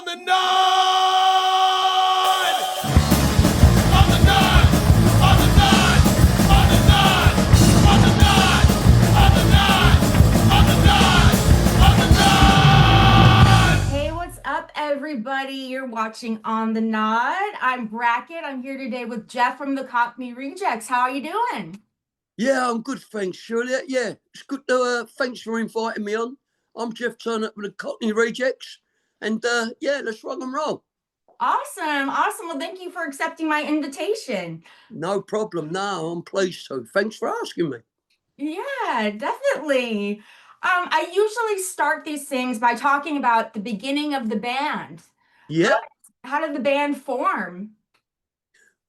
On the nod! On the nod! On the nod! On the nod! On the nod! On the nod! On the nod! On the nod! Hey, what's up, everybody? You're watching On the Nod. I'm Brackett. I'm here today with Jeff from the Cockney Rejects. How are you doing? Yeah, I'm good, thanks, Shirley. Yeah, it's good to, thanks for inviting me on. I'm Jeff Turner with the Cockney Rejects, and yeah, let's rock and roll. Awesome. Awesome. Well, thank you for accepting my invitation. No problem. No, I'm pleased to. Thanks for asking me. Yeah, definitely. I usually start these things by talking about the beginning of the band. Yeah, How did the band form?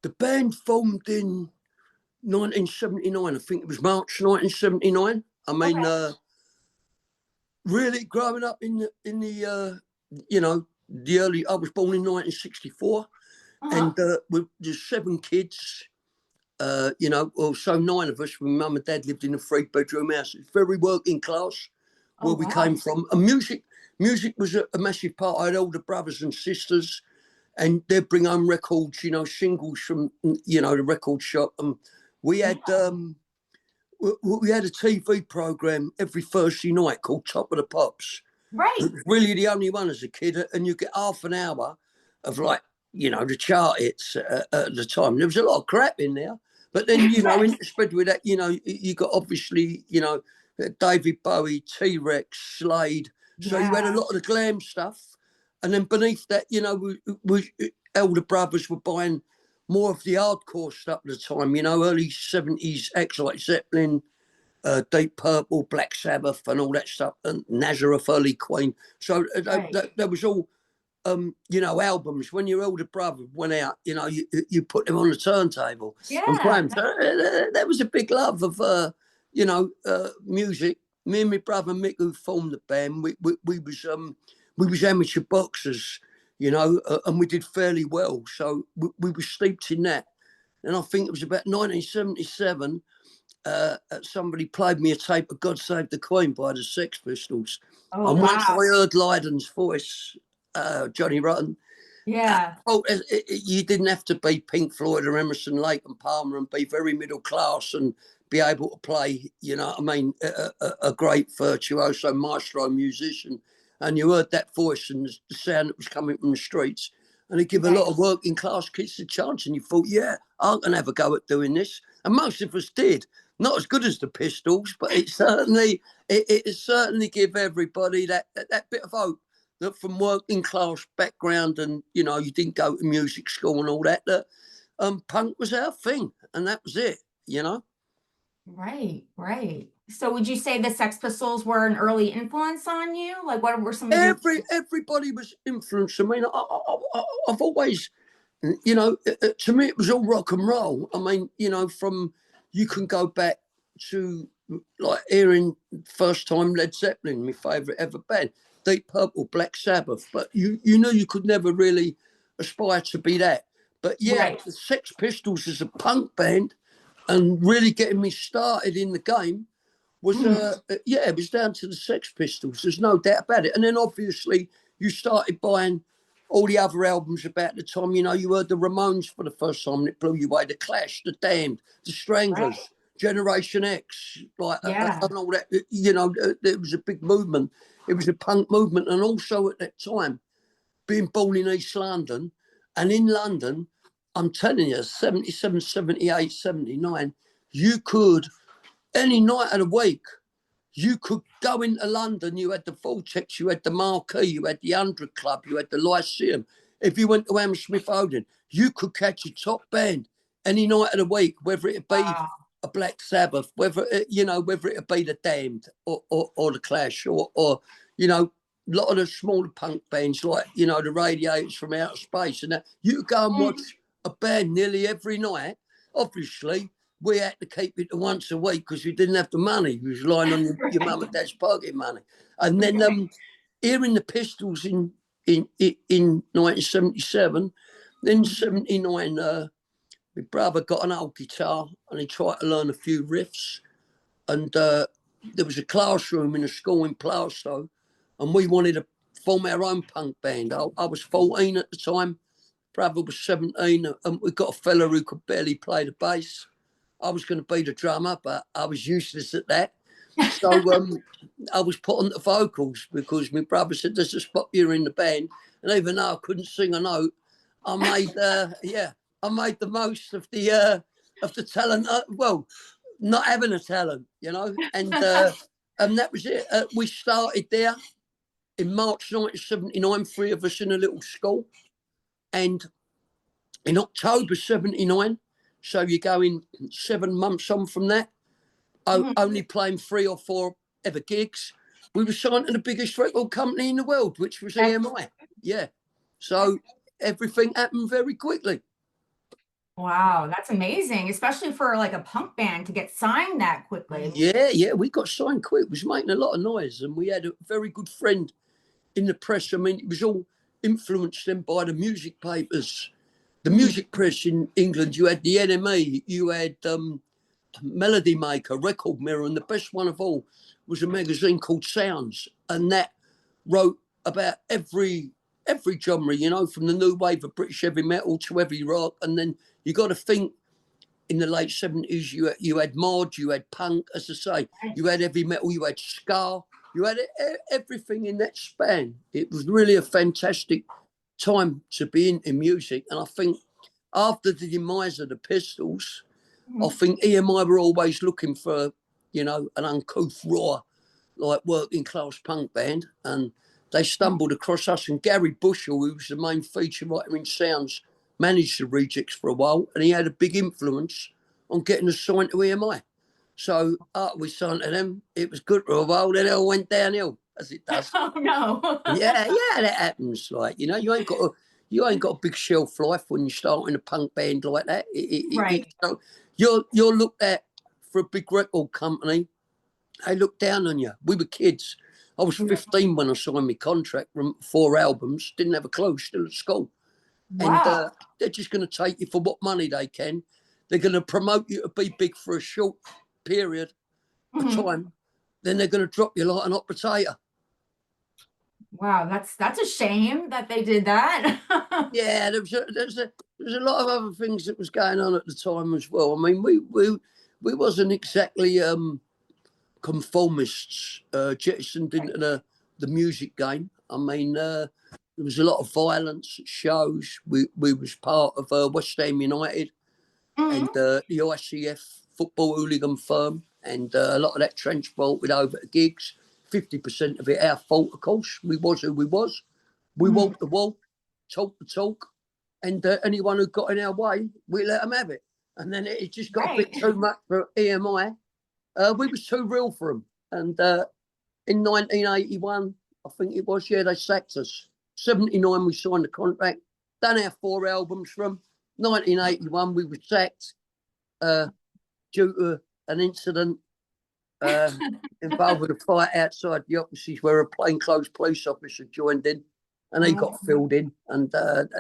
the band formed in 1979. I think it was March 1979. I mean, Okay. really growing up in the you know, the early. I was born in 1964, Uh-huh. and with just 7 kids. Well, so 9 of us. My mum and dad lived in a 3-bedroom house. It's very working class Oh, where we wow. came from. And music was a massive part. I had older brothers and sisters, and they'd bring home records, singles from the record shop. And we had we had a TV program every Thursday night called Top of the Pops. It Right. was really the only one as a kid, and you get half an hour of the chart hits at the time. There was a lot of crap in there, but then interspersed with that, you got obviously David Bowie, T-Rex, Slade. So you had a Yeah. lot of the glam stuff, and then beneath that, we elder brothers were buying more of the hardcore stuff at the time. Early 70s acts like Zeppelin, Deep Purple, Black Sabbath, and all that stuff, and Nazareth, early Queen. So Right. that was all, albums. When your older brother went out, you put them on the turntable and play Yeah. them. So there was a big love of, music. Me and my brother Mick, who formed the band, we was amateur boxers, and we did fairly well. So we were steeped in that. And I think it was about 1977. Somebody played me a tape of God Save the Queen by the Sex Pistols. Oh, And once I wow. heard Lydon's voice, Johnny Rotten, Yeah. you didn't have to be Pink Floyd or Emerson, Lake and Palmer and be very middle class and be able to play, a great virtuoso maestro musician. And you heard that voice and the sound that was coming from the streets. And it gave a lot Right. of working class kids a chance. And you thought, yeah, I can have a go at doing this. And most of us did. Not as good as the Pistols, but it certainly give everybody that bit of hope that from working class background and you didn't go to music school and all that punk was our thing, and that was it. Right, right. So would you say the Sex Pistols were an early influence on you? Like, what were some of your... Everybody was influenced. I mean, I've always, to me it was all rock and roll. I mean, from you can go back to like hearing first time Led Zeppelin, my favourite ever band, Deep Purple, Black Sabbath, but you knew you could never really aspire to be that. But yeah, Right. the Sex Pistols as a punk band and really getting me started in the game was Mhm. it was down to the Sex Pistols. There's no doubt about it. And then obviously you started buying all the other albums about the time. You heard the Ramones for the first time, and it blew you away. The Clash, the Damned, the Stranglers, Right. Generation X, Yeah. and all that. There was a big movement. It was a punk movement, and also at that time, being born in East London, and in London, I'm telling you, 77, 78, 79, you could any night of the week. You could go into London, you had the Vortex, you had the Marquee, you had the 100 Club, you had the Lyceum. If you went to Hammersmith Odeon, you could catch a top band any night of the week, whether it be Wow. a Black Sabbath, whether it be the Damned or the Clash or a lot of the smaller punk bands like, the Radiators from Outer Space and that. You go and watch Mhm. a band nearly every night. Obviously, we had to keep it to once a week because we didn't have the money. We was relying on your mum and dad's pocket money. And then Right. hearing the Pistols in 1977, then Mhm. 79, my brother got an old guitar and he tried to learn a few riffs. And there was a classroom in a school in Plaistow, and we wanted to form our own punk band. I was 14 at the time. Brother was 17, and we got a fella who could barely play the bass. I was going to be the drummer, but I was useless at that. So I was put on the vocals because my brother said, "There's a spot here in the band," and even though I couldn't sing a note, I made I made the most of the talent. Well, not having a talent, you know, and that was it. We started there in March 1979, 3 of us in a little school, and in October 79, so you're going 7 months on from that, only playing 3 or 4 ever gigs. We were signed to the biggest record company in the world, which was EMI. Yeah. So everything happened very quickly. Wow, that's amazing, especially for like a punk band to get signed that quickly. Yeah, we got signed quick. It was making a lot of noise, and we had a very good friend in the press. I mean, it was all influenced then by the music papers. The music press in England, you had the NME, you had Melody Maker, Record Mirror, and the best one of all was a magazine called Sounds, and that wrote about every genre, you know, from the new wave of British heavy metal to heavy rock. And then you got to think, in the late 70s, you had mod, you had punk, as I say, you had heavy metal, you had ska, you had everything in that span. It was really a fantastic time to be in music. And I think after the demise of the Pistols, I think EMI were always looking for, you know, an uncouth, raw, like working class punk band. And they stumbled across us, and Gary Bushell, who was the main feature writer in Sounds, managed the Rejects for a while, and he had a big influence on getting us signed to EMI. So we signed to them. It was good for a while, then it all went downhill, as it does. Oh no. yeah, that happens. Like, you know, you ain't got a big shelf life when you start in a punk band like that. Right. You're looked at for a big record company. They look down on you. We were kids. I was 15 when I signed my contract, 4 albums, didn't have a clue, still at school. Wow. And they're just going to take you for what money they can. They're going to promote you to be big for a short period of time. Then they're going to drop you like an hot potato. Wow, that's a shame that they did that. Yeah, there's a lot of other things that was going on at the time as well. I mean, we wasn't exactly conformists, jettisoned into the music game. I mean, there was a lot of violence at shows. We was part of West Ham United and the ICF football hooligan firm, and a lot of that transported over to gigs. 50% of it our fault, of course. We was who we was. We walked the walk, talked the talk, and anyone who got in our way, we let them have it. And then it just got a bit too much for EMI. We was too real for them. And in 1981, I think it was, they sacked us. 79, we signed the contract, done our 4 albums from. 1981, we were sacked due to an incident involved with a fight outside the offices where a plainclothes police officer joined in, and he got filled in, and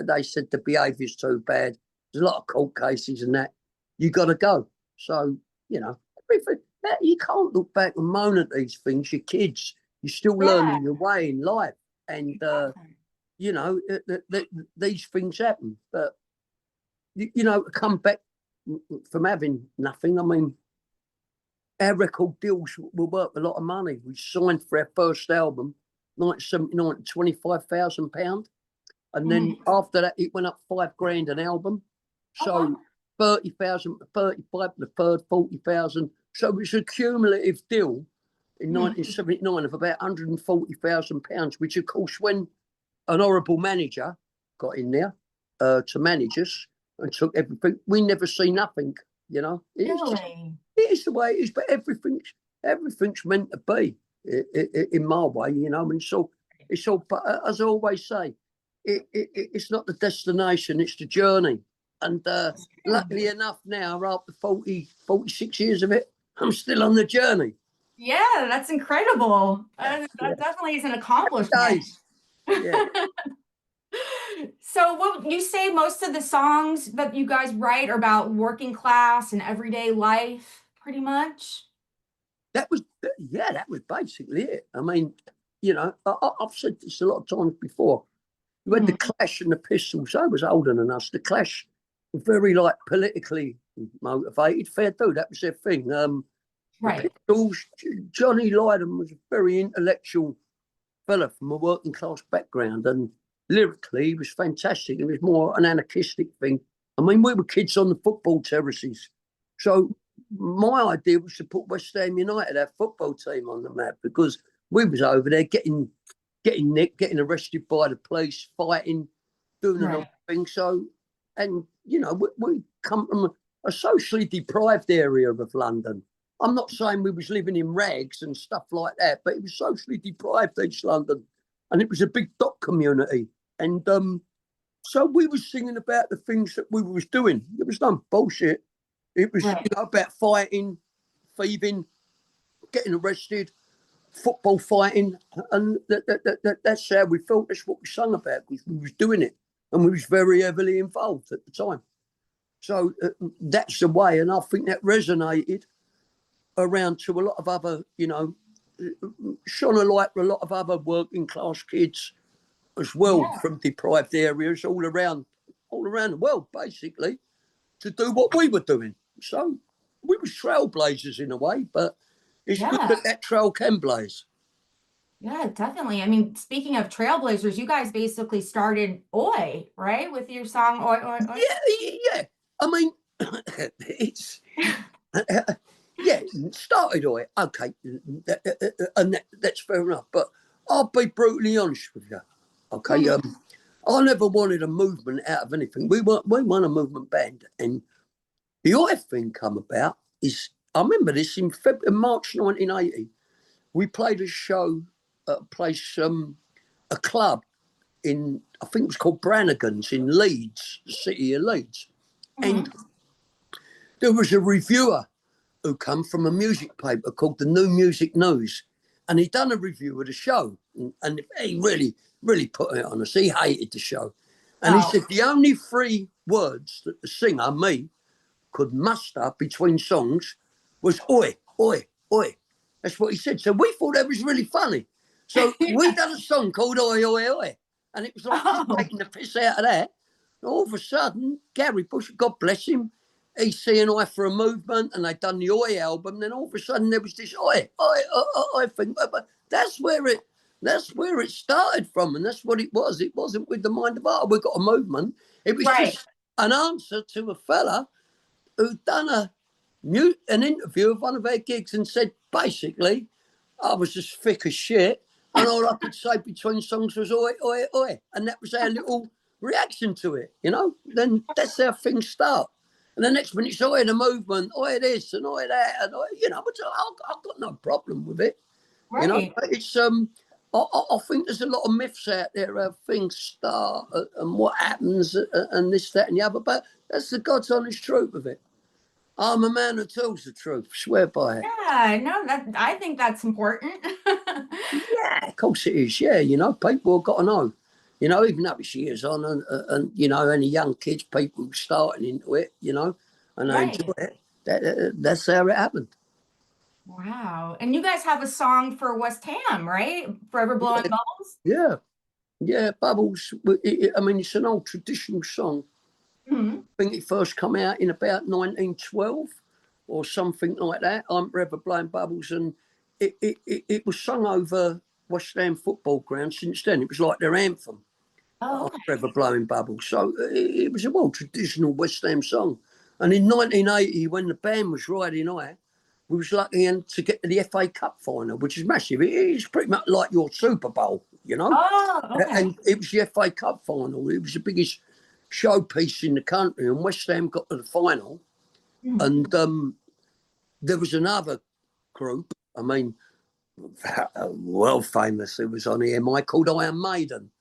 they said the behaviour's too bad. There's a lot of court cases and that. You got to go. So, you know, you can't look back and moan at these things. You're kids. You're still learning your way in life. And, you know, these things happen. But, you know, come back from having nothing. I mean, our record deals were worth a lot of money. We signed for our first album, 1979, £25,000. And then after that, it went up $5,000 an album. So 30,000, 35, the third, 40,000. So it was a cumulative deal in 1979 of about £140,000, which, of course, when an horrible manager got in there to manage us and took everything, we never see nothing, you know. It is the way it is, but everything's meant to be in my way, you know. And so it's all, but as I always say, it's not the destination, it's the journey. And luckily enough now, after 46 years of it, I'm still on the journey. Yeah, that's incredible. That definitely is an accomplishment. Yeah. So what you say, most of the songs that you guys write are about working class and everyday life, pretty much? That was basically it. I mean, you know, I've said this a lot of times before. You had the Clash and the Pistols. They was older than us. The Clash were very like politically motivated. Fair do, that was their thing. The Right. Pistols, Johnny Lydon was a very intellectual fella from a working class background, and lyrically he was fantastic. It was more an anarchistic thing. I mean, we were kids on the football terraces, so my idea was to put West Ham United, our football team, on the map, because we was over there getting nicked, getting arrested by the police, fighting, doing the wrong thing. So, and you know, we come from a socially deprived area of London. I'm not saying we was living in rags and stuff like that, but it was socially deprived, East London, and it was a big dock community. And so we was singing about the things that we was doing. It was no bullshit. It was, you know, about fighting, thieving, getting arrested, football fighting, and that's how we felt. That's what we sung about, because we was doing it, and we was very heavily involved at the time. So that's the way, and I think that resonated around to a lot of other, you know, shone a light for a lot of other working class kids as well, from deprived areas all around the world, basically, to do what we were doing. So we were trailblazers in a way, but it's good that trail can blaze. Yeah, definitely. I mean, speaking of trailblazers, you guys basically started Oi, right? With your song Oi, Oi, Oi. Yeah. I mean, it's yeah, started Oi. Okay, and that's fair enough. But I'll be brutally honest with you. Okay, I never wanted a movement out of anything. We won a movement band, and the Oi thing come about is, I remember this in March 1980. We played a show at a place, a club in, I think it was called Brannigan's in Leeds, the city of Leeds. And there was a reviewer who come from a music paper called the New Music News. And he done a review of the show. And he really put it on us. He hated the show. And he said the only three words that the singer, me, could muster between songs was oi, oi, oi. That's what he said. So we thought that was really funny. So we done a song called Oi, Oi, Oi. And it was like taking the piss out of that. And all of a sudden, Gary Bush, God bless him, he's seeing Oi for a movement, and they done the Oi album. Then all of a sudden there was this Oi, Oi, Oi, Oi thing. But that's where it started from, and that's what it was. It wasn't with the mind of art. We got a movement. It was just an answer to a fella who'd done an interview of one of our gigs and said, basically, I was just thick as shit, and all I could say between songs was oi, oi, oi. And that was our little reaction to it, you know? Then that's how things start. And the next minute it's oi, the movement, oi this and oi that, and oi, you know, but I've got no problem with it. You know, but it's I think there's a lot of myths out there how things start and what happens and this, that, and the other. But that's the God's honest truth of it. I'm a man who tells the truth. Swear by it. Yeah, no, I think that's important. Yeah, of course it is. Yeah, you know, people have got to know. You know, even though it's years on, and you know, any young kids, people starting into it, you know, and they enjoy it. That's how it happened. Wow. And you guys have a song for West Ham, right? Forever Blowing Bubbles? Yeah, Bubbles. I mean, it's an old traditional song. I think it first come out in about 1912 or something like that. I'm Forever Blowing Bubbles, and it was sung over West Ham football ground since then. It was like their anthem. I'm Forever Blowing Bubbles. So it was a more traditional West Ham song. And in 1980, when the band was riding high, we was lucky to get to the FA Cup final, which is massive. It's pretty much like your Super Bowl, you know? And it was the FA Cup final. It was the biggest showpiece in the country, and West Ham got to the final. And there was another group, I mean, world famous, it was on EMI, called Iron Maiden.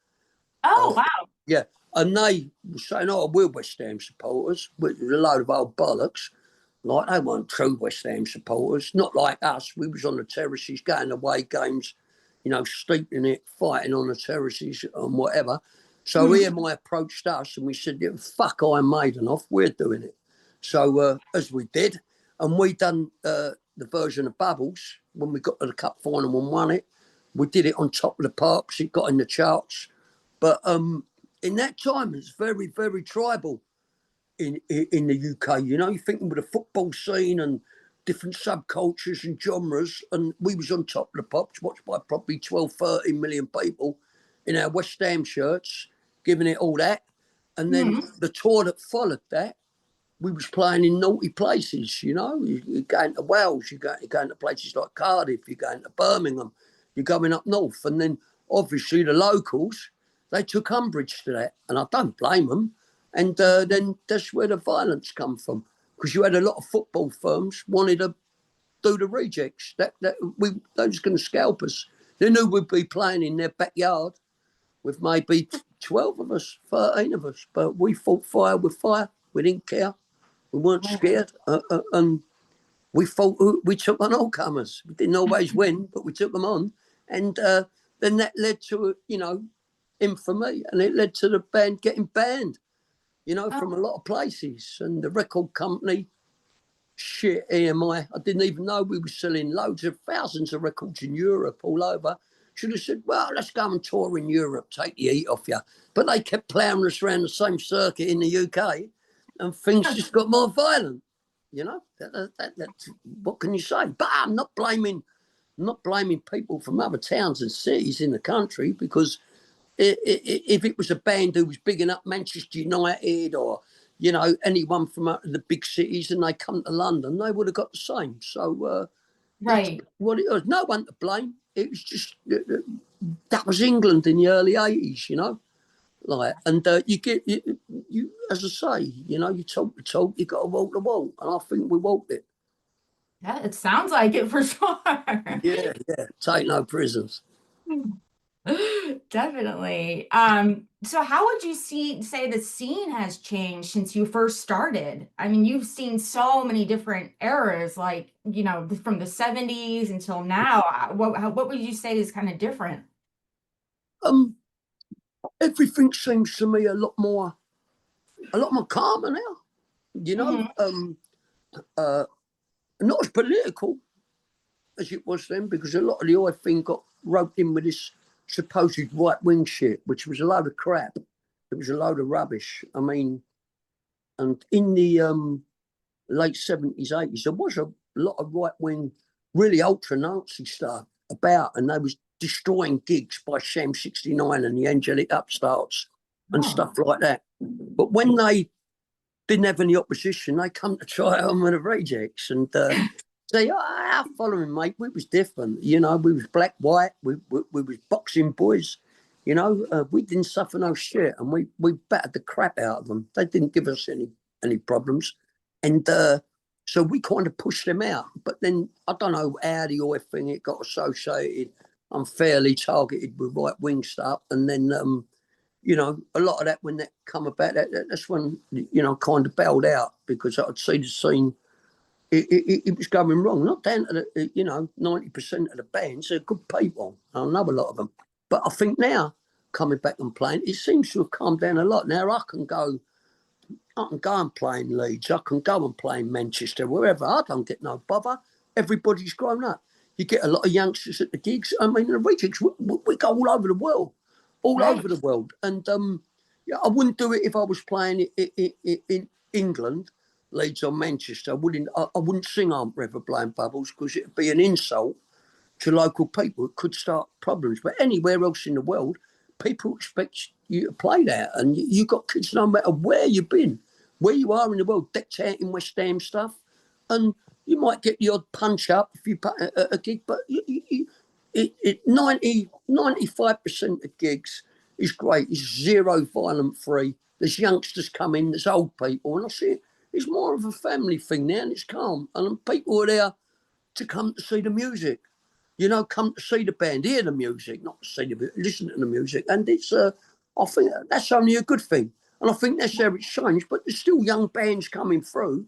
Wow. Yeah, and they were saying, we're West Ham supporters, which was a load of old bollocks. Like, they weren't true West Ham supporters, not like us. We was on the terraces, going away games, you know, steeped in it, fighting on the terraces and whatever. So EMI approached us and we said, fuck Iron Maiden off, we're doing it. So as we did, and we done the version of Bubbles when we got to the cup final and won it. We did it on Top of the Pops. It got in the charts. But in that time, it's very, very tribal in the UK. You know, you're thinking with the football scene and different subcultures and genres. And we was on Top of the Pops, watched by probably 12, 13 million people in our West Ham shirts, giving it all that. And then the tour that followed that, we was playing in naughty places, you know. You're going to Wales, you're going to places like Cardiff, you're going to Birmingham, you're going up north. And then obviously the locals, they took umbrage to that. And I don't blame them. And then that's where the violence come from. Because you had a lot of football firms wanted to do the rejects. They were just going to scalp us. They knew we'd be playing in their backyard with maybe 12 of us, 13 of us. But we fought fire with fire. We didn't care. We weren't scared, and we took on all comers. We didn't always win, but we took them on, and then that led to infamy, and it led to the band getting banned, you know, from a lot of places. And the record company, shit, EMI, I didn't even know we were selling thousands of records in Europe, all over. Should have said, well, let's go and tour in Europe, take the heat off you. But they kept ploughing us around the same circuit in the UK. And things just got more violent, you know. That's what can you say? But I'm not blaming people from other towns and cities in the country, because if it was a band who was bigging up Manchester United or, you know, anyone from the big cities and they come to London, they would have got the same. So that's what it was. No one to blame. It was just that was England in the early 80s, you know. Like, and you as I say, you know, you talk the talk, you got to walk the walk, and I think we walked it. Yeah, it sounds like it for sure. Yeah, take no prisoners. Definitely. So how would you say the scene has changed since you first started? I mean, you've seen so many different eras, like, you know, from the 70s until now. What would you say is kind of different? Everything seems to me a lot more calmer now. You know, not as political as it was then, because a lot of the old thing got roped in with this supposed right-wing shit, which was a load of crap. It was a load of rubbish. I mean, and in the late 70s, 80s, there was a lot of right-wing, really ultra-Nazi stuff about, and they was destroying gigs by Sham 69 and the Angelic Upstarts and stuff like that. But when they didn't have any opposition, they come to try on with the rejects and say, our following, mate, we was different. You know, we was black, white, we was boxing boys. You know, we didn't suffer no shit, and we battered the crap out of them. They didn't give us any problems. And so we kind of pushed them out. But then I don't know how the oil thing, it got associated, unfairly targeted with right-wing stuff. And then, you know, a lot of that, when that come about, that's when, you know, kind of bailed out, because I'd see the scene, it was going wrong. Not down to the, you know, 90% of the bands, they're good people. I know a lot of them. But I think now, coming back and playing, it seems to have calmed down a lot. Now I can go and play in Leeds. I can go and play in Manchester, wherever. I don't get no bother. Everybody's grown up. You get a lot of youngsters at the gigs. I mean, the rejects, we go all over the world. Over the world. And yeah, I wouldn't do it if I was playing in England, Leeds or Manchester. I wouldn't sing Aunt River Blowing Bubbles, because it'd be an insult to local people. It could start problems. But anywhere else in the world, people expect you to play that. And you got kids, no matter where you've been, where you are in the world, decked out in West Ham stuff. And you might get the odd punch up if you put a gig, but 95% of gigs is great. It's zero violent free. There's youngsters come in, there's old people, and I see it's more of a family thing now, and it's calm. And people are there to come to see the music, you know, come to see the band, hear the music, not to see the listen to the music. And it's, I think that's only a good thing. And I think that's how it's changed. But there's still young bands coming through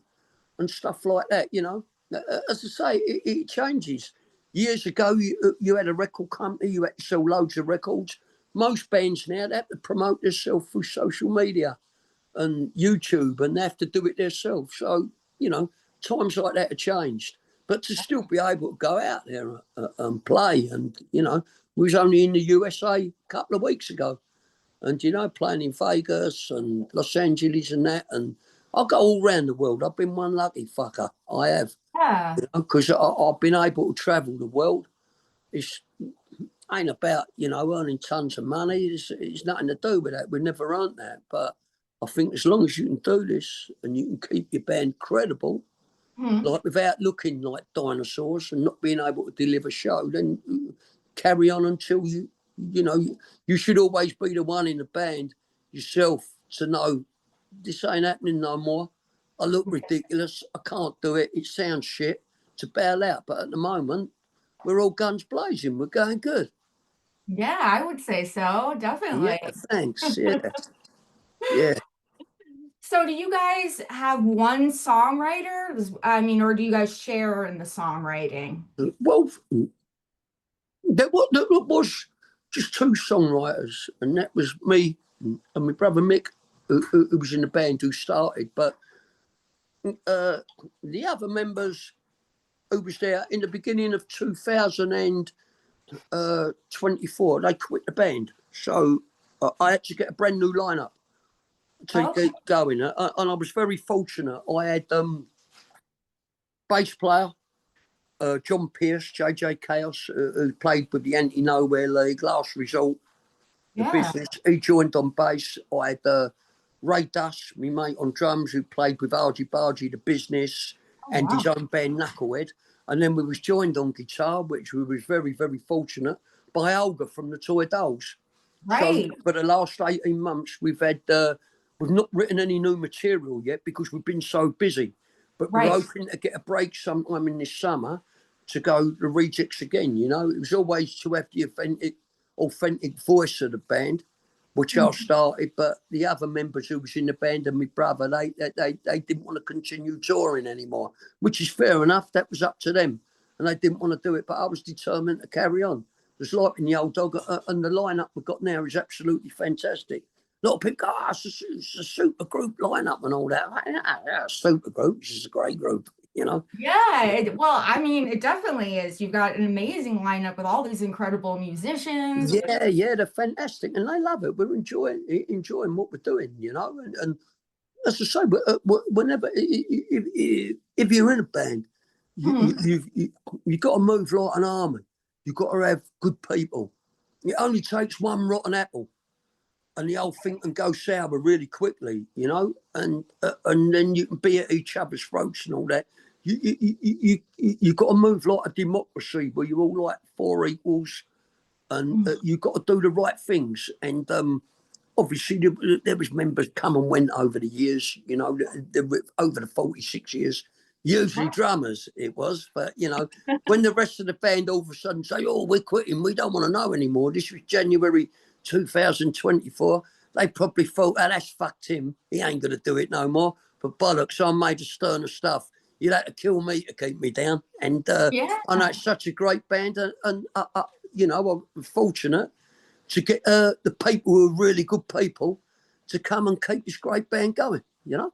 and stuff like that, you know. As I say, it changes. Years ago, you had a record company, you had to sell loads of records. Most bands now, they have to promote themselves through social media and YouTube, and they have to do it themselves. So, you know, times like that have changed. But to still be able to go out there and play, and, you know, We was only in the USA a couple of weeks ago. And, you know, playing in Vegas and Los Angeles and that. And I go all around the world. I've been one lucky fucker. I have. Yeah. Because I've been able to travel the world. It's ain't about, you know, earning tons of money. It's nothing to do with that. We never earned that. But I think as long as you can do this and you can keep your band credible, like without looking like dinosaurs and not being able to deliver show, then carry on until you know, you should always be the one in the band yourself to know this ain't happening no more. I look ridiculous. I can't do it. It sounds shit to bail out. But at the moment, we're all guns blazing. We're going good. Yeah, I would say so. Definitely. Yeah, thanks. Yeah. Yeah. So do you guys have one songwriter? I mean, or do you guys share in the songwriting? Well, there was just two songwriters, and that was me and my brother Mick, who was in the band who started. But the other members who was there in the beginning of 2024, they quit the band. So I had to get a brand new lineup to get going. And I was very fortunate. I had bass player John Pierce, JJ Chaos, who played with the Anti-Nowhere League, Last Resort, the Business. He joined on bass. I had Ray Duss, my mate on drums, who played with Argy Bargy, the Business, and his own band Knucklehead. And then we was joined on guitar, which we was very, very fortunate, by Olga from the Toy Dolls. Right. So for the last 18 months, we've not written any new material yet because we've been so busy. But we're hoping to get a break sometime in this summer to go the Rejects again. You know, it was always to have the authentic voice of the band, which I started. But the other members who was in the band and my brother, they didn't want to continue touring anymore, which is fair enough. That was up to them, and they didn't want to do it. But I was determined to carry on. Just like in the old dog, and the lineup we've got now is absolutely fantastic. A lot of people go, it's a super group lineup and all that. Yeah, super group. This is a great group, you know. Yeah, well, I mean, it definitely is. You've got an amazing lineup with all these incredible musicians. Yeah, they're fantastic, and they love it. We're enjoying what we're doing, you know. And as I say, whenever if you're in a band, you've got to move like an army. You've got to have good people. It only takes one rotten apple, and the whole thing can go sour really quickly, you know. And then you can be at each other's throats and all that. You've got to move like a democracy where you're all like four equals, and you've got to do the right things. And obviously there was members come and went over the years, you know, over the 46 years. Usually drummers it was, but you know, when the rest of the band all of a sudden say, "Oh, we're quitting, we don't want to know anymore." This was January 2024. They probably thought, "Oh, that's fucked him. He ain't gonna do it no more." But bollocks, I made a sterner stuff. You'd have to kill me to keep me down. And I know it's such a great band, and you know, I'm fortunate to get the people who are really good people to come and keep this great band going. You know.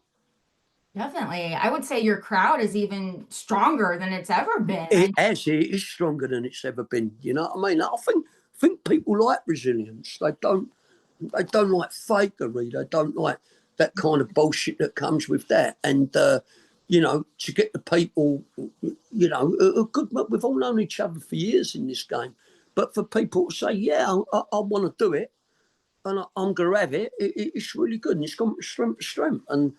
Definitely. I would say your crowd is even stronger than it's ever been. It is stronger than it's ever been. You know what I mean? I think people like resilience. They don't like fakery. They don't like that kind of bullshit that comes with that. And you know, to get the people, you know, good. We've all known each other for years in this game, but for people to say, "Yeah, I want to do it, and I'm gonna have it," it's really good, and it's gone from strength to strength. And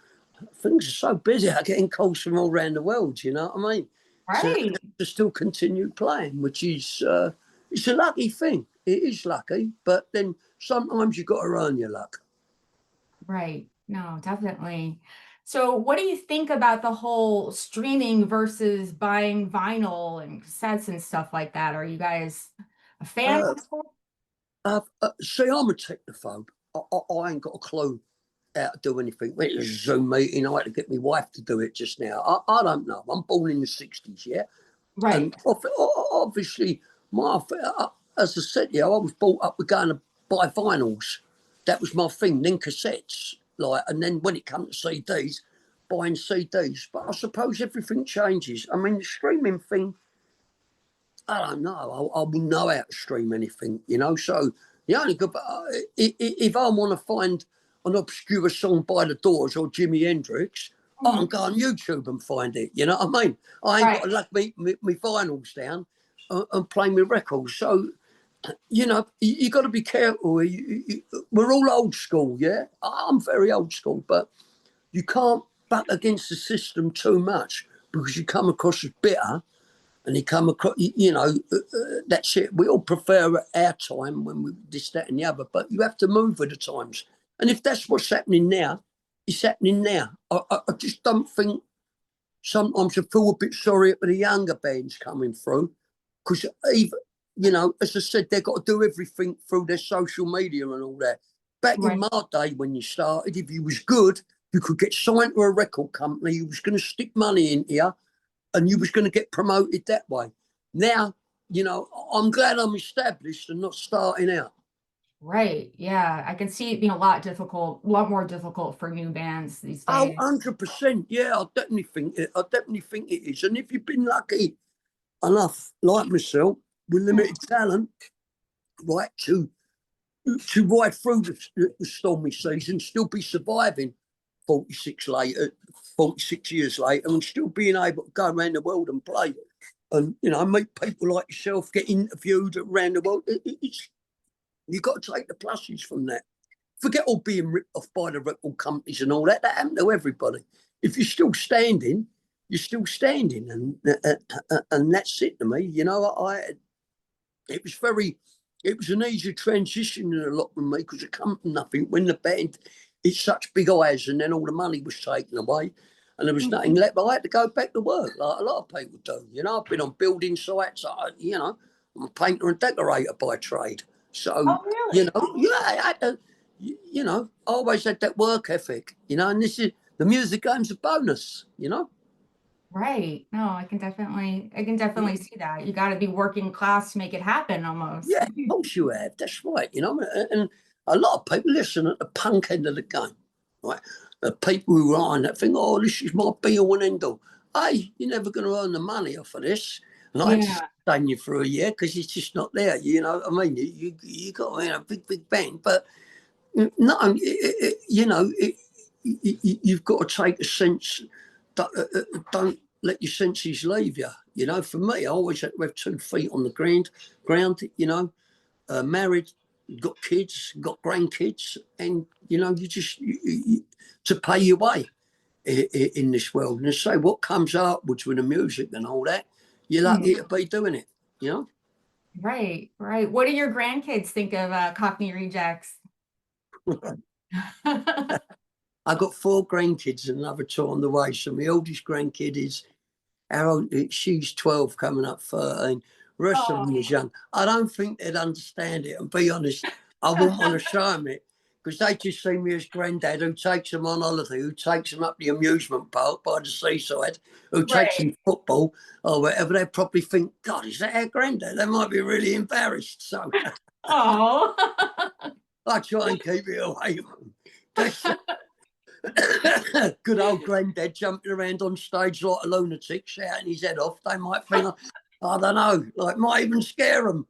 things are so busy. I'm getting calls from all around the world. You know what I mean? Right. To still continue playing, which is it's a lucky thing. It is lucky, but then sometimes you've got to earn your luck. Right. No, definitely. So what do you think about the whole streaming versus buying vinyl and cassettes and stuff like that? Are you guys a fan of that? See, I'm a technophobe. I ain't got a clue how to do anything. It was a Zoom meeting. I had to get my wife to do it just now. I don't know. I'm born in the 60s, yeah? Right. And obviously, as I said, yeah, I was brought up with going to buy vinyls. That was my thing. Then cassettes, like, and then when it comes to CDs, buying CDs. But I suppose everything changes. I mean, the streaming thing, I don't know. I wouldn't know how to stream anything, you know. So the only good, if I want to find an obscure song by the Doors or Jimi Hendrix, I can go on YouTube and find it. You know what I mean? I ain't got to lug me vinyls down and play my records. So you know, you got to be careful. We're all old school, yeah. I'm very old school, but you can't buck against the system too much because you come across as bitter. And you come across, you know, that's it. We all prefer our time when we this, that, and the other, but you have to move with the times. And if that's what's happening now, it's happening now. I just don't think sometimes I feel a bit sorry for the younger bands coming through because even, you know, as I said, they've got to do everything through their social media and all that. Back in my day when you started, if you was good, you could get signed to a record company who was going to stick money into you and you was going to get promoted that way. Now, you know, I'm glad I'm established and not starting out. Right. Yeah. I can see it being a lot more difficult for new bands these Oh, days. 100%. Yeah, I definitely think it is. And if you've been lucky enough, like myself, with limited talent, right, to ride through the stormy season, still be surviving 46 years later, and still being able to go around the world and play and, you know, meet people like yourself, get interviewed around the world. You've got to take the pluses from that. Forget all being ripped off by the record companies and all that. That happened to everybody. If you're still standing, you're still standing. And that's it to me. You know, it was an easy transition in a lot with me because it come from nothing. When the band it's such big eyes and then all the money was taken away and there was nothing left, I had to go back to work like a lot of people do. You know, I've been on building sites. You know, I'm a painter and decorator by trade. So, you know, yeah, I had to, you know, I always had that work ethic, you know, and this is the music game's a bonus, you know. Right. No, I can definitely see that. You got to be working class to make it happen almost. Yeah, of course you have. That's right. You know, and a lot of people listen at the punk end of the game, right? The people who are on that think, oh, this is my be all and end all. Hey, you're never going to earn the money off of this. And I had to sustain you for a year because it's just not there. You know what I mean? You got a big band, but no, you know, you've got to take a sense. Don't let your senses leave you. You know, for me, I always had to have 2 feet on the ground. You know, married, got kids, got grandkids, and you know, you just to pay your way in this world. And say what comes upwards with the music and all that, you're lucky to be doing it. You know. Right. Right. What do your grandkids think of Cockney Rejects? I got 4 grandkids and another 2 on the way. So my oldest grandkid is she's 12 coming up 13. The rest of them is young. I don't think they'd understand it. And be honest, I wouldn't want to show them it because they just see me as granddad who takes them on holiday, who takes them up the amusement park by the seaside, who takes them football or whatever. They probably think, God, is that our granddad? They might be really embarrassed. So I try and keep it away from them. Good old granddad jumping around on stage like a lunatic, shouting his head off. They might think, I don't know, like might even scare them.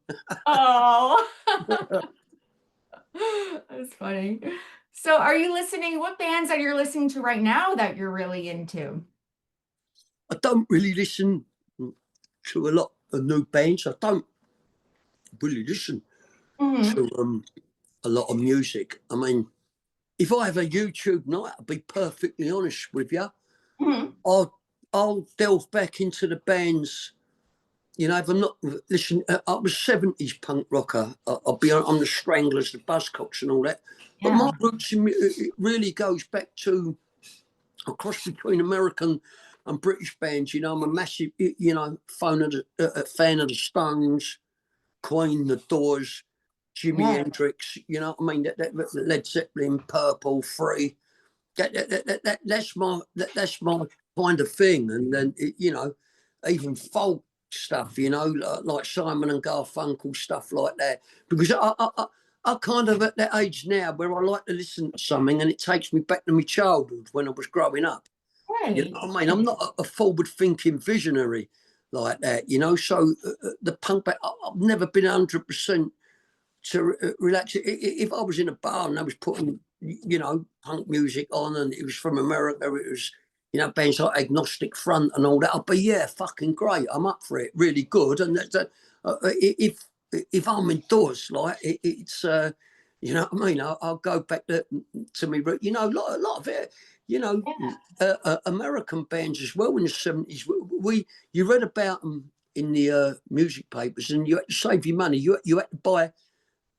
That's funny. So are you listening? What bands are you listening to right now that you're really into? I don't really listen to a lot of new bands. I don't really listen to a lot of music. I mean, if I have a YouTube night, I'll be perfectly honest with you. I'll delve back into the bands. You know, if I'm not listening, I was 70s punk rocker. I'll be on the Stranglers, the Buzzcocks, and all that. But my roots it really goes back to a cross between American and British bands. You know, I'm a massive, you know, fan of the Stones, Queen, The Doors, Jimi Hendrix. You know what I mean? That Led Zeppelin, Purple, Free. That's my kind of thing. And then you know, even folk stuff. You know, like Simon and Garfunkel, stuff like that. Because I kind of at that age now where I like to listen to something and it takes me back to my childhood when I was growing up. You know what I mean? I'm not a forward-thinking visionary. like that, you know. So the punk band, I've never been 100% to relax. If I was in a bar and I was putting, you know, punk music on and it was from America, it was, you know, bands like Agnostic Front and all that, I'd be, yeah, fucking great. I'm up for it. Really good. And that's, if I'm indoors, like, it's, you know what I mean? I'll go back to me, you know, a lot of it, you know, American bands as well in the 70s. You read about them in the music papers, and you had to save your money. You had to buy,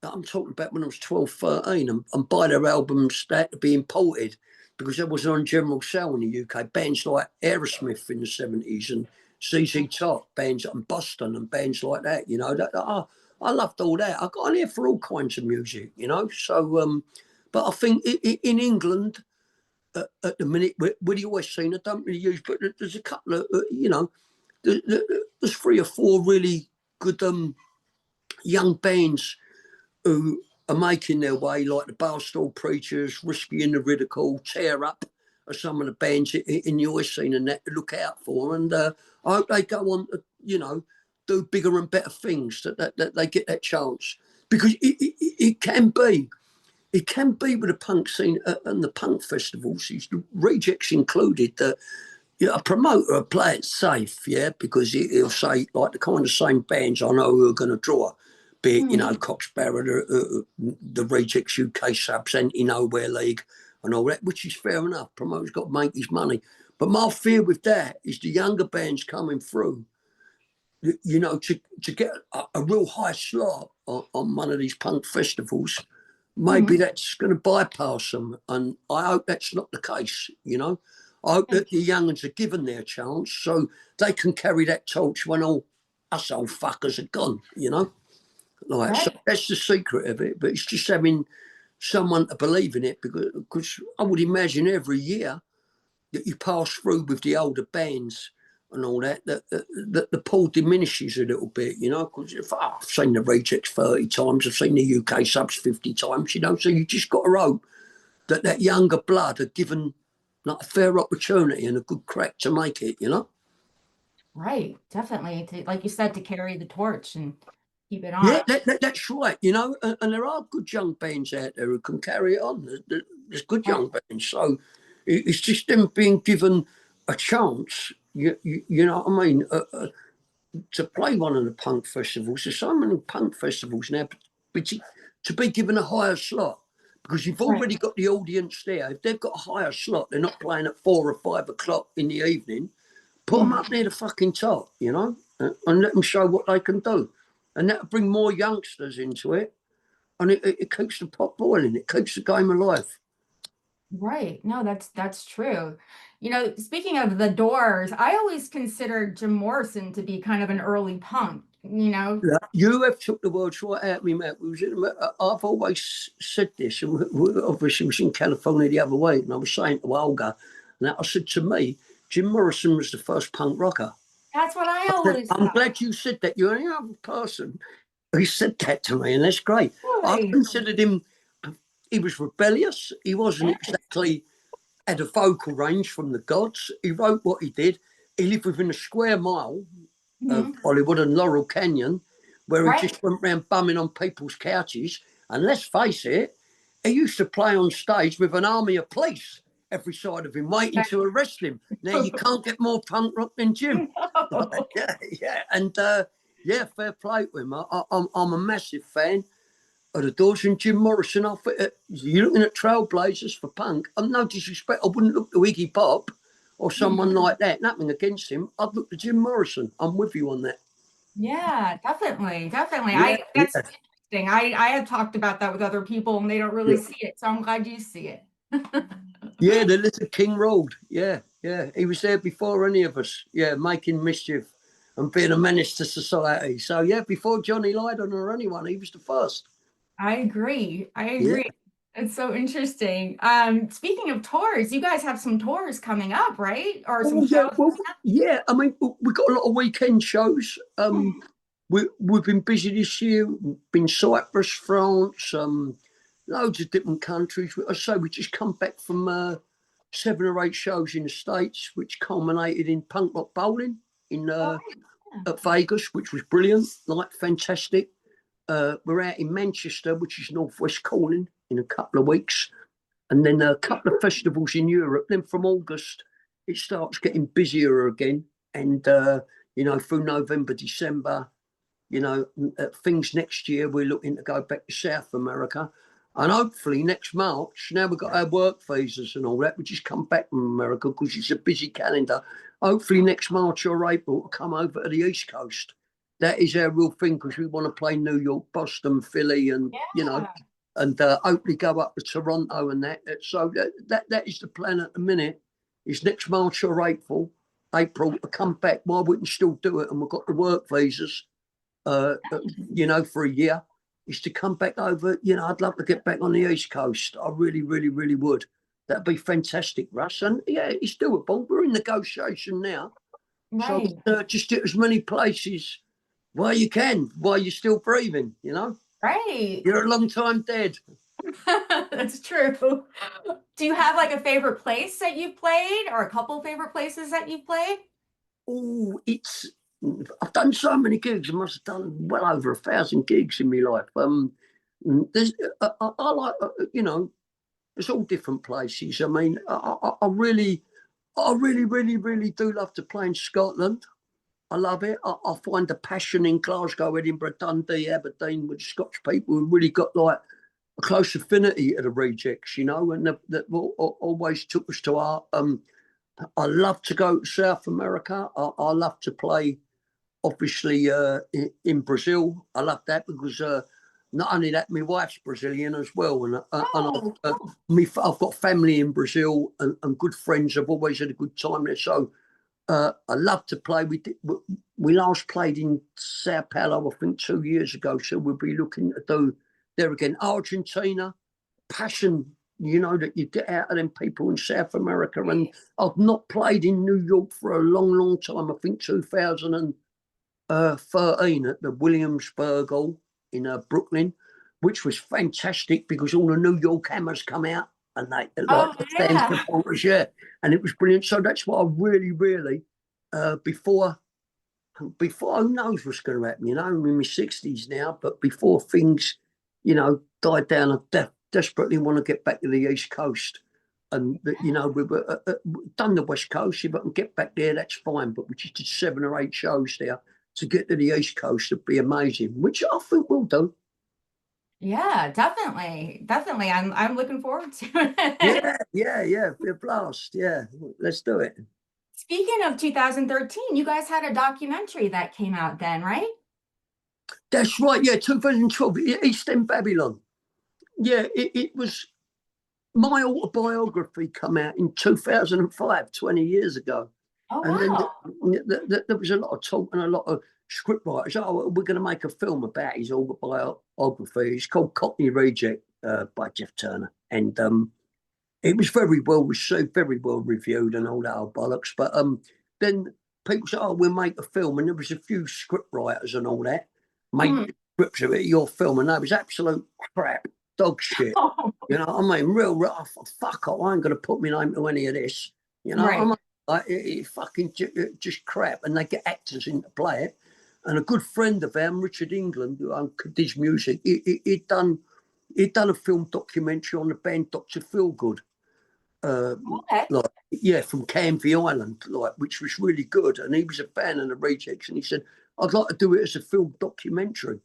I'm talking about when I was 12, 13, and buy their albums that had to be imported because they wasn't on general sale in the UK. Bands like Aerosmith in the 70s and ZZ Top, bands in Boston and bands like that, you know. I loved all that. I got an ear for all kinds of music, you know. So, but I think in England, at the minute, with the US scene, I don't really use, but there's a couple of, you know, there's 3 or 4 really good young bands who are making their way, like the Barstool Preachers, Risky and the Ridicule, Tear Up, are some of the bands in your scene and that to look out for. And I hope they go on to, you know, do bigger and better things, that they get that chance. Because it can be with the punk scene and the punk festivals, the Rejects included, that, you know, a promoter will play it safe, yeah, because he'll say, like, the kind of same bands I know who are going to draw, be it, you know, Cox Barrett, the Rejects UK subs, Anti-Nowhere League and all that, which is fair enough. Promoter's got to make his money. But my fear with that is the younger bands coming through, you know, to get a real high slot on one of these punk festivals, maybe that's going to bypass them. And I hope that's not the case, you know. I hope that the young ones are given their chance so they can carry that torch when all us old fuckers are gone, you know. Like, Right. so that's the secret of it. But it's just having someone to believe in it, because I would imagine every year that you pass through with the older bands and all that, the pool diminishes a little bit, you know, because I've seen the Rejects 30 times, I've seen the UK subs 50 times, you know, so you just got to hope that younger blood are given like a fair opportunity and a good crack to make it, you know? Right. Definitely. Like you said, to carry the torch and keep it Yeah, on. that's right, you know, and there are good young bands out there who can carry it on. There's good Right. young bands, so it's just them being given a chance, you know what I mean, to play one of the punk festivals. There's so many punk festivals now, but to be given a higher slot, because you've Right. already got the audience there. If they've got a higher slot, they're not playing at 4 or 5 o'clock in the evening. Put them up near the fucking top, you know, and let them show what they can do. And that'll bring more youngsters into it. And it keeps the pot boiling. It keeps the game alive. Right. No, that's true. You know, speaking of the Doors, I always considered Jim Morrison to be kind of an early punk, you know. Yeah, you have took the words right out of me, Matt. I've always said this, and obviously was in California the other week, and I was saying to Olga, and I said to me, Jim Morrison was the first punk rocker. That's what I always I'm thought. glad you said that. You're the only other person who said that to me, and that's great. I've Really? considered him, he was rebellious. He wasn't Yes. exactly had a vocal range from the gods. He wrote what he did. He lived within a square mile of Hollywood and Laurel Canyon, where he Right. just went around bumming on people's couches. And let's face it, he used to play on stage with an army of police every side of him, waiting to arrest him. Now, you can't get more punk rock than Jim. Yeah, yeah. And yeah, fair play to him. I'm a massive fan of the Doors and Jim Morrison. You're looking at trailblazers for punk. I'm no disrespect. I wouldn't look to Iggy Pop or someone like that. Nothing against him. I'd look to Jim Morrison. I'm with you on that. Yeah, definitely. Definitely. Yeah, That's yeah, interesting. I have talked about that with other people and they don't really yeah. see it. So I'm glad you see it. Yeah, the little King Road. Yeah, yeah. He was there before any of us. Yeah, making mischief and being a menace to society. So yeah, before Johnny Lydon or anyone, he was the first. I agree. I Yeah. agree. It's so interesting. Speaking of tours, you guys have some tours coming up, right? Or some Oh, yeah, shows? well, yeah. I mean, we've got a lot of weekend shows. Hmm. We've been busy this year. We've been Cyprus, France, loads of different countries. I say we just come back from 7 or 8 shows in the States, which culminated in punk rock bowling in Oh, at Vegas, which was brilliant, like fantastic. We're out in Manchester, which is Northwest Calling, in a couple of weeks. And then a couple of festivals in Europe. Then from August, it starts getting busier again. And, through November, December, things next year, we're looking to go back to South America. And hopefully next March, now we've got our work visas and all that, we just come back from America because it's a busy calendar. Hopefully next March or April to come over to the East Coast. That is our real thing because we want to play New York, Boston, Philly, and, and hopefully go up to Toronto and that. So that is the plan at the minute. Is next March or April to come back. Why wouldn't still do it? And we've got the work visas, for a year. Is to come back over. I'd love to get back on the East Coast. I really, really, really would. That'd be fantastic, Russ. And yeah, it's doable. We're in negotiation now. Right. So just get as many places while you can, while you're still breathing, Right. You're a long time dead. That's true. Do you have like a favorite place that you've played or a couple favorite places that you've played? Oh, I've done so many gigs. I must have done well over 1,000 gigs in my life. I like, it's all different places. I mean, I really, really, really do love to play in Scotland. I love it. I find the passion in Glasgow, Edinburgh, Dundee, Aberdeen with Scotch people who really got like a close affinity to the Rejects, and that always took us to art. I love to go to South America. I love to play, obviously, in Brazil. I love that because not only that, my wife's Brazilian as well, and I've got family in Brazil and good friends. I've always had a good time there. So I love to play. We last played in Sao Paulo, I think, 2 years ago. So we'll be looking to do there again. Argentina, passion, that you get out of them people in South America. And I've not played in New York for a long, long time. I think 2013 at the Williamsburg Hall in Brooklyn, which was fantastic because all the New York Hammers come out and they supporters, and it was brilliant. So that's what I really, really, before who knows what's going to happen, I'm in my 60s now, but before things, died down, I desperately want to get back to the East Coast. And, we've done the West Coast. If I can get back there, that's fine. But we just did 7 or 8 shows there. To get to the East Coast would be amazing, which I think we'll do. Yeah, definitely. I'm looking forward to it. Yeah. Be a blast. Yeah, let's do it. Speaking of 2013, you guys had a documentary that came out then, right? That's right. Yeah, 2012, East End Babylon. Yeah, it was my autobiography come out in 2005, 20 years ago. Oh, and wow. then there was a lot of talk and a lot of script writers. Oh, we're going to make a film about his autobiography. It's called Cockney Rejects by Jeff Turner. And it was very well received, very well reviewed and all that old bollocks. But then people said, we'll make a film. And there was a few script writers and all that made scripts of it, your film. And that was absolute crap, dog shit. Real rough. Fuck off. I ain't going to put my name to any of this. Right. It fucking just crap. And they get actors in to play it. And a good friend of ours, Richard England, who did his music, he'd done a film documentary on the band Dr. Feelgood. From Canvey Island, which was really good. And he was a fan of the Rejects, and he said, I'd like to do it as a film documentary.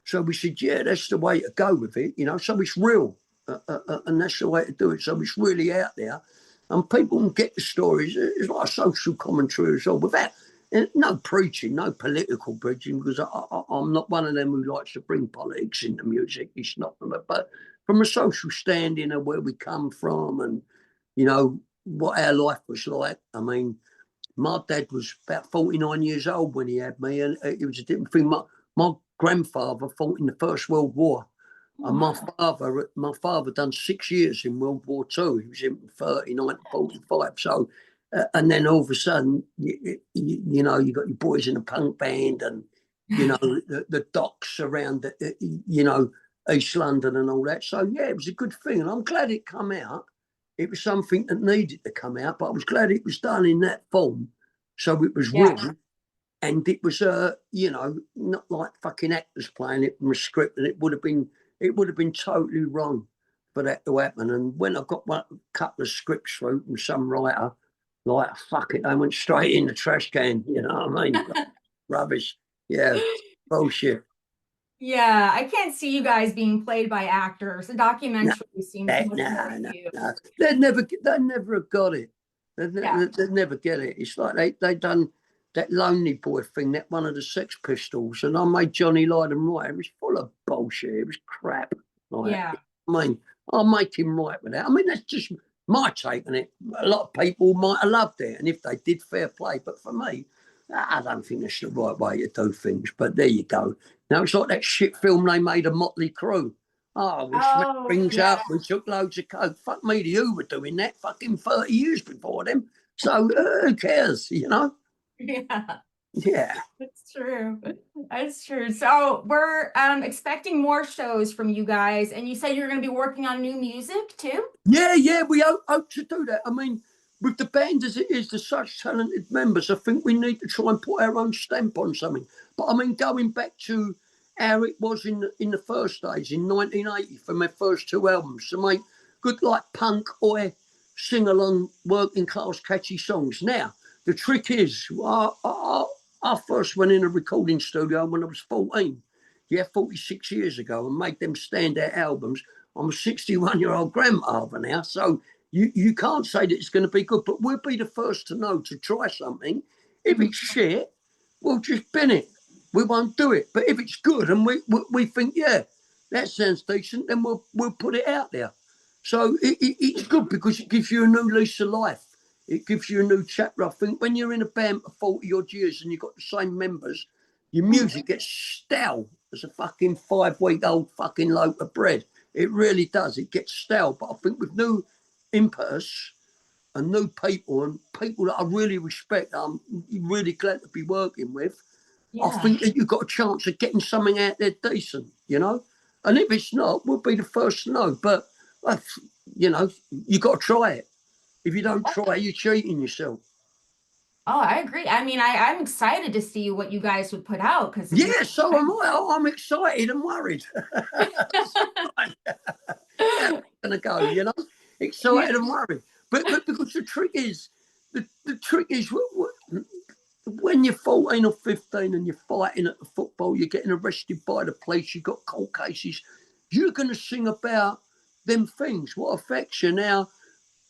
So we said, yeah, that's the way to go with it, so it's real. And that's the way to do it. So it's really out there. And people can get the stories. It's like a social commentary as well, without no preaching, no political preaching, because I'm not one of them who likes to bring politics into music. It's not from it, but from a social standing of where we come from and, what our life was like. I mean, my dad was about 49 years old when he had me, and it was a different thing. My grandfather fought in the First World War. And my father done 6 years in World War II. He was in 39 to 45. So, and then all of a sudden, you got your boys in a punk band and, the docks around, East London and all that. So, yeah, it was a good thing. And I'm glad it come out. It was something that needed to come out, but I was glad it was done in that form. So it was real. and it was you know, not like fucking actors playing it from a script, and it would have been totally wrong for that to happen. And when I got a couple of scripts through from some writer, like fuck it, they went straight in the trash can. You know what I mean? Rubbish. Yeah, bullshit. Yeah, I can't see you guys being played by actors. The documentary seems much more you. No. They'd never have got it. Yeah. They'd never get it. It's like they done that Lonely Boy thing, that one of the Sex Pistols, and I made Johnny Lydon right. It was full of bullshit. It was crap. Like, Yeah. I mean, I'll make him right with that. I mean, that's just my take on it. A lot of people might have loved it, and if they did, fair play. But for me, I don't think that's the right way to do things. But there you go. Now it's like that shit film they made of Motley Crue. Oh, we smacked things up. We took loads of coke. Fuck me, the Who were doing that fucking 30 years before them. So who cares, you know? Yeah. Yeah. That's true. That's true. So we're expecting more shows from you guys, and you said you're going to be working on new music too? Yeah, we hope to do that. I mean, with the band as it is, there's such talented members, I think we need to try and put our own stamp on something. But I mean, going back to how it was in the first days, in 1980, for my first two albums, to make good, like, punk or sing-along, working-class, catchy songs. Now, the trick is, I first went in a recording studio when I was 14, 46 years ago, and made them standout albums. I'm a 61-year-old grandmother now, so you can't say that it's going to be good, but we'll be the first to know to try something. If it's shit, we'll just bin it. We won't do it. But if it's good and we think, yeah, that sounds decent, then we'll put it out there. So it's good because it gives you a new lease of life. It gives you a new chapter. I think when you're in a band for 40 odd years and you've got the same members, your music gets stale as a fucking 5-week-old fucking loaf of bread. It really does. It gets stale. But I think with new impetus and new people and people that I really respect, I'm really glad to be working with. Yeah. I think that you've got a chance of getting something out there decent, you know? And if it's not, we'll be the first to know. But, you know, you've got to try it. If you don't try, you're cheating yourself. Oh, I agree. I mean, I'm excited to see what you guys would put out because Yeah, so am I. Oh, I'm excited and worried. Yeah, gonna go, you know, excited and worried. But because the trick is, when you're 14 or 15 and you're fighting at the football, you're getting arrested by the police, you've got court cases, you're going to sing about them things, what affects you. Now,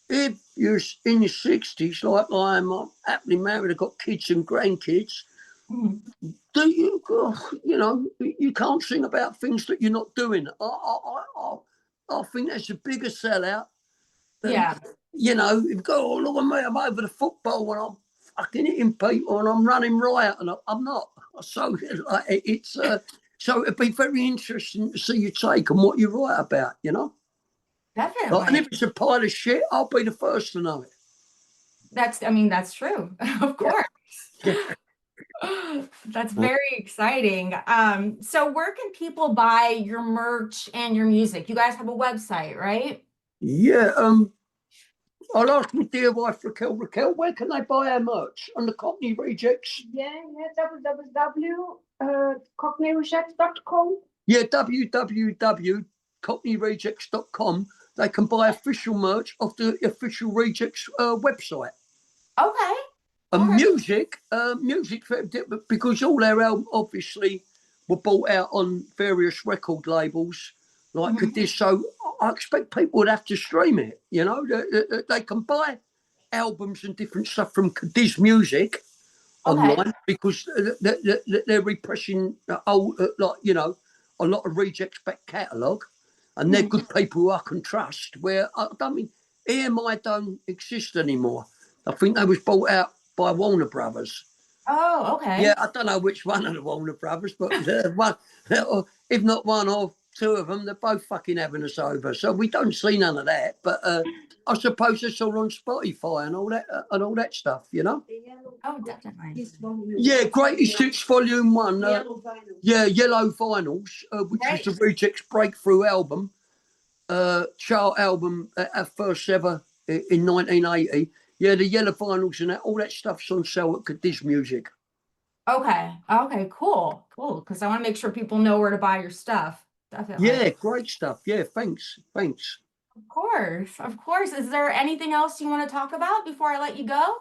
if you're in your 60s, like I am, I'm happily married, I've got kids and grandkids, do you, you know, you can't sing about things that you're not doing. I think that's a bigger sellout. Yeah. You know, you've got, oh, look at me, I'm over the football and I'm fucking hitting people and I'm running riot and I'm not. So like, it's so it'd be very interesting to see your take on what you write about, you know. Definitely. And if it's a pile of shit, I'll be the first to know it. I mean, that's true. Of course. Yeah. That's very exciting. So where can people buy your merch and your music? You guys have a website, right? Yeah, I'll ask my dear wife Raquel. Raquel, where can they buy our merch? On the Cockney Rejects? Yeah, www.cockneyrejects.com. Yeah, www.cockneyrejects.com. They can buy official merch off the official Rejects website. Okay. And Alright. music, because all our albums obviously were bought out on various record labels like this. So I expect people would have to stream it, you know. They can buy albums and different stuff from Cadiz Music online because they're repressing old, like, you know, a lot of Rejects back catalogue, and they're good people who I can trust. Where I don't mean EMI don't exist anymore. I think they was bought out by Warner Brothers. Oh, okay. Yeah, I don't know which one of the Warner Brothers, but one, if not one or two of them, they're both fucking having us over. So we don't see none of that. But I suppose it's all on Spotify and all that stuff, you know. Oh, definitely. Yeah, Greatest Hits Volume 1. Yellow vinyl. Yeah, Yellow Vinyls, which was the Rejects breakthrough album, chart album, our first ever in 1980. Yeah, the Yellow Vinyls and all that stuff's on sale at Cadiz Music. Okay. Okay. Cool. Cool. Because I want to make sure people know where to buy your stuff. Definitely. Yeah, great stuff. Yeah, thanks. Thanks. Of course. Of course. Is there anything else you want to talk about before I let you go?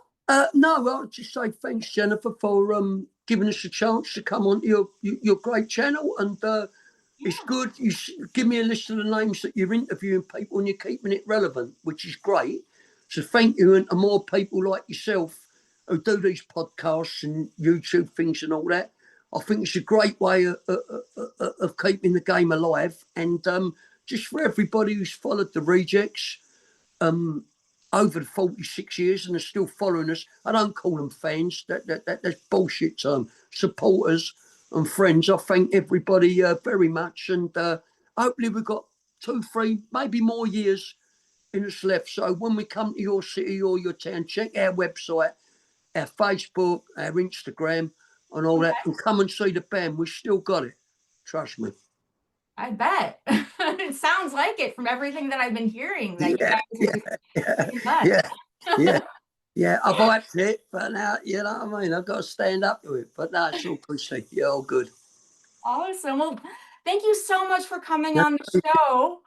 No, I'll just say thanks, Jennifer, for giving us a chance to come on your great channel, and it's good. Give me a list of the names that you're interviewing people, and you're keeping it relevant, which is great. So thank you, and to more people like yourself who do these podcasts and YouTube things and all that. I think it's a great way of keeping the game alive, and just for everybody who's followed the Rejects over the 46 years and are still following us. I don't call them fans. That's bullshit term. Supporters and friends. I thank everybody very much, and hopefully we've got 2, 3, maybe more years in us left. So when we come to your city or your town, check our website, our Facebook, our Instagram, and all that, and come and see the band. We've still got it. Trust me. I bet. It sounds like it from everything that I've been hearing that you guys are the best. Yeah, I've hyped it, but now, you know what I mean? I've got to stand up to it. But no, it's all pretty. Yeah, all good. Awesome. Well, thank you so much for coming on the show.